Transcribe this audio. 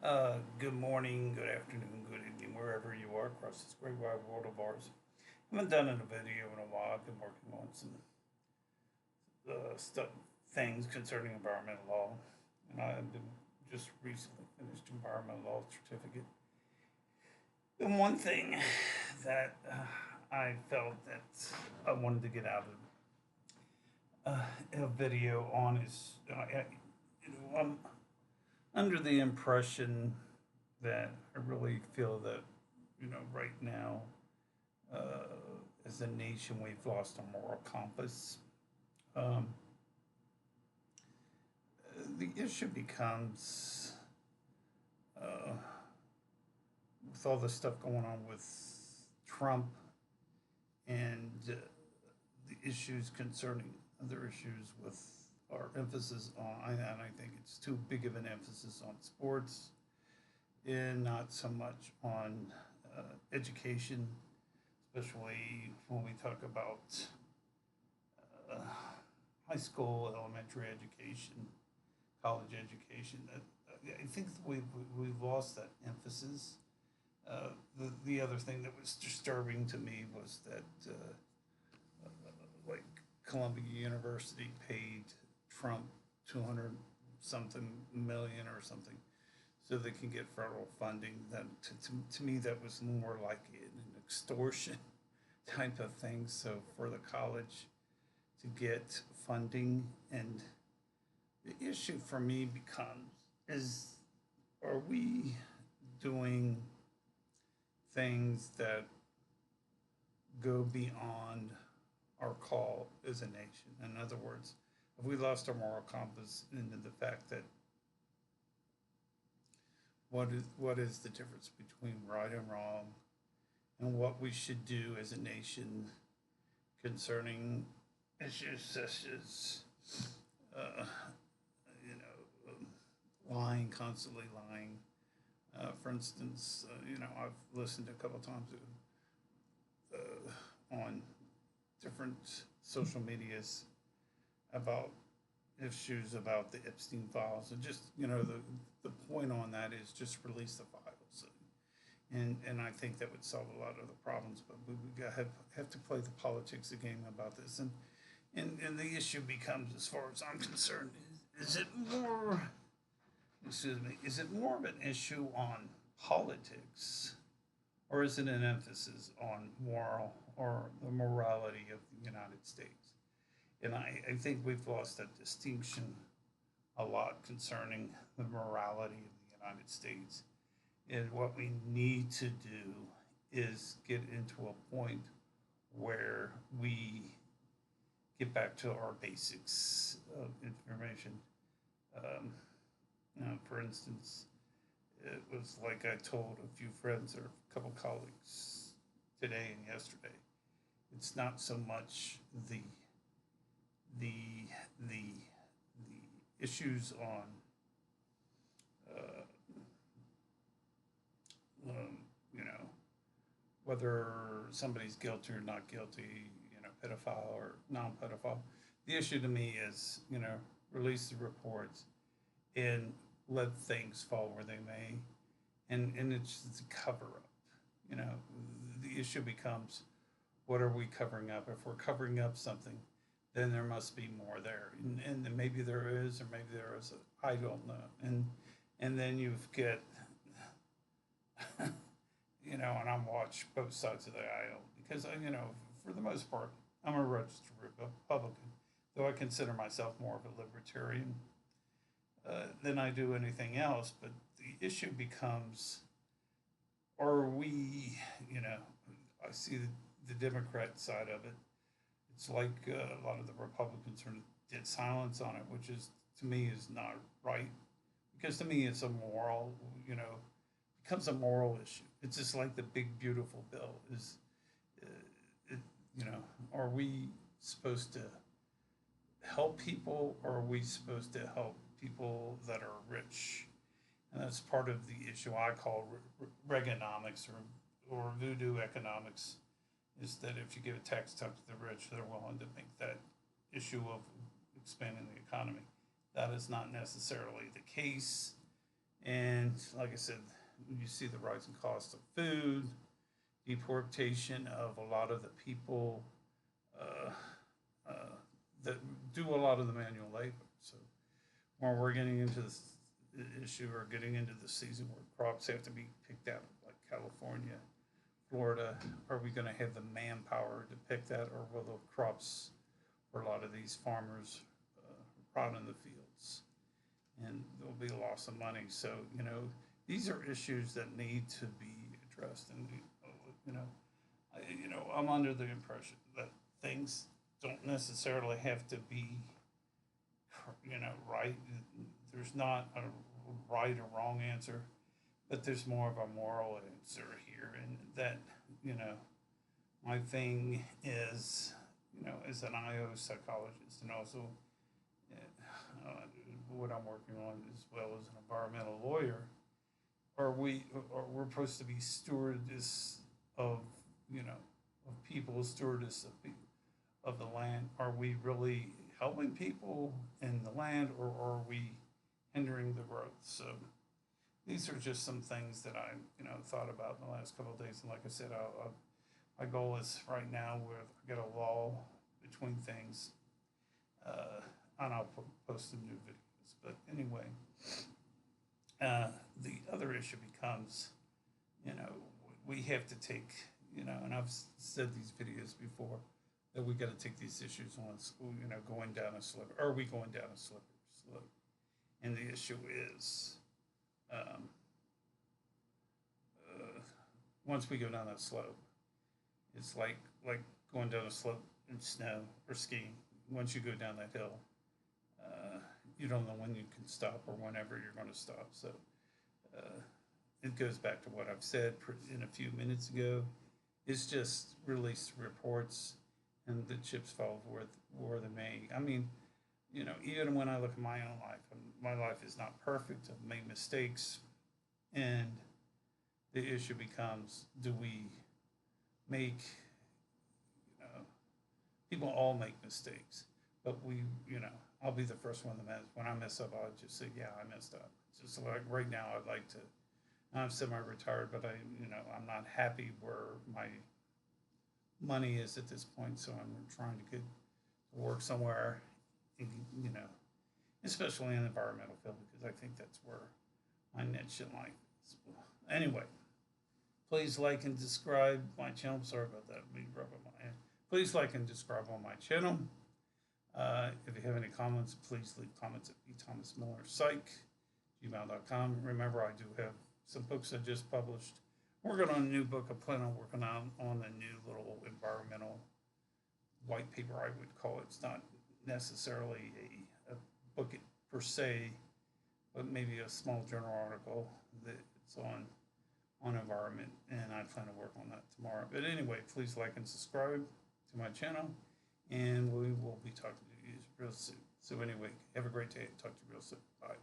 Good morning, good afternoon, good evening, wherever you are across this great wide world of ours. I haven't done a video in a while. I've been working on some stuff, things concerning environmental law, and I've been just recently finished environmental law certificate. And one thing that I felt that I wanted to get out of a video on is, I'm under the impression that I really feel that, right now, as a nation, we've lost our moral compass. Um, the issue becomes, uh, with all the stuff going on with Trump and the issues concerning other issues with our emphasis on, and I think it's too big of an emphasis on sports and not so much on education, especially when we talk about uh, high school, elementary education, college education. I think we've lost that emphasis. The other thing that was disturbing to me was that like Columbia University paid Trump 200 something million or something so they can get federal funding. That to me that was more like an extortion type of thing. So for the college to get funding, and the issue for me becomes is, are we doing things that go beyond our call as a nation? In other words, have we lost our moral compass into the fact that what is the difference between right and wrong, and what we should do as a nation concerning issues such as uh, lying, constantly lying. For instance, I've listened a couple times on different social medias about issues about the Epstein files, and just the point on that is just release the files, and I think that would solve a lot of the problems. But we have to play the politics of game about this, and the issue becomes, as far as I'm concerned, is it more, excuse me, is it more of an issue on politics, or is it an emphasis on moral or the morality of the United States? And I think we've lost that distinction a lot concerning the morality of the United States. And what we need to do is get into a point where we get back to our basics of information. Um, for instance, it was like I told a few friends or a couple colleagues today and yesterday. It's not so much the the the issues on uh, um, you know whether somebody's guilty or not guilty, pedophile or non-pedophile. The issue to me is, release the reports and let things fall where they may, and it's a cover up. You know, the issue becomes, what are we covering up? If we're covering up something, then there must be more there, and maybe there is, or maybe there isn't. I don't know. And then you've get, and I'm watch both sides of the aisle because for the most part, I'm a registered Republican, though I consider myself more of a libertarian than I do anything else. But the issue becomes, are we, I see the Democrat side of it. It's like a lot of the Republicans are dead silence on it, which is, to me, is not right, because to me it's a moral, becomes a moral issue. It's just like the big beautiful bill is, uh, it, are we supposed to help people, or are we supposed to help people that are rich? And that's part of the issue I call Reaganomics, or voodoo economics, is that if you give a tax cut to the rich, they're willing to make that issue of expanding the economy. That is not necessarily the case. And like I said, you see the rising cost of food, deportation of a lot of the people uh, uh, that do a lot of the manual labor. So when we're getting into this issue or getting into the season where crops have to be picked out, like California, Florida, are we going to have the manpower to pick that, or will the crops for a lot of these farmers rot in the fields, and there'll be a loss of money? So these are issues that need to be addressed, and you know, I'm under the impression that things don't necessarily have to be right. There's not a right or wrong answer, but there's more of a moral answer here, and that you know my thing is as an IO psychologist, and also what I'm working on as well as an environmental lawyer. We're supposed to be stewardess of of people, stewardess of the land? Are we really helping people in the land, or are we hindering the growth? So these are just some things that I thought about in the last couple of days. And like I said, my goal is right now where I get a lull between things, and I'll post some new videos. But anyway, the other issue becomes, you know, we have to take, and I've said these videos before, that we got to take these issues on, going down a slope. Are we going down a slippery slope? And the issue is, um, once we go down that slope, it's like going down a slope in snow or skiing. Once you go down that hill, you don't know when you can stop or whenever you're going to stop. So it goes back to what I've said in a few minutes ago. It's just release reports, and the chips fall where they may. I mean, even when I look at my own life, my life is not perfect. I've made mistakes, and the issue becomes: do we make? People all make mistakes, but I'll be the first one to mess. When I mess up, I'll just say, "Yeah, I messed up." Just like right now, I'd like to. I'm semi-retired, but I'm not happy where my money is at this point. So I'm trying to get to work somewhere, especially in the environmental field, because I think that's where my niche in life is. Anyway, please like and subscribe my channel. Sorry about that. Me rubbing my hand. Please like and subscribe on my channel. If you have any comments, please leave comments at bthomasmillerpsych@gmail.com. Remember, I do have some books I just published. Working on a new book. I plan on working on a new little environmental white paper, I would call it. It's not necessarily a book per se, but maybe a small journal article that's on environment, and I plan to work on that tomorrow. But anyway, please like and subscribe to my channel, and we will be talking to you real soon. So anyway, have a great day. Talk to you real soon. Bye.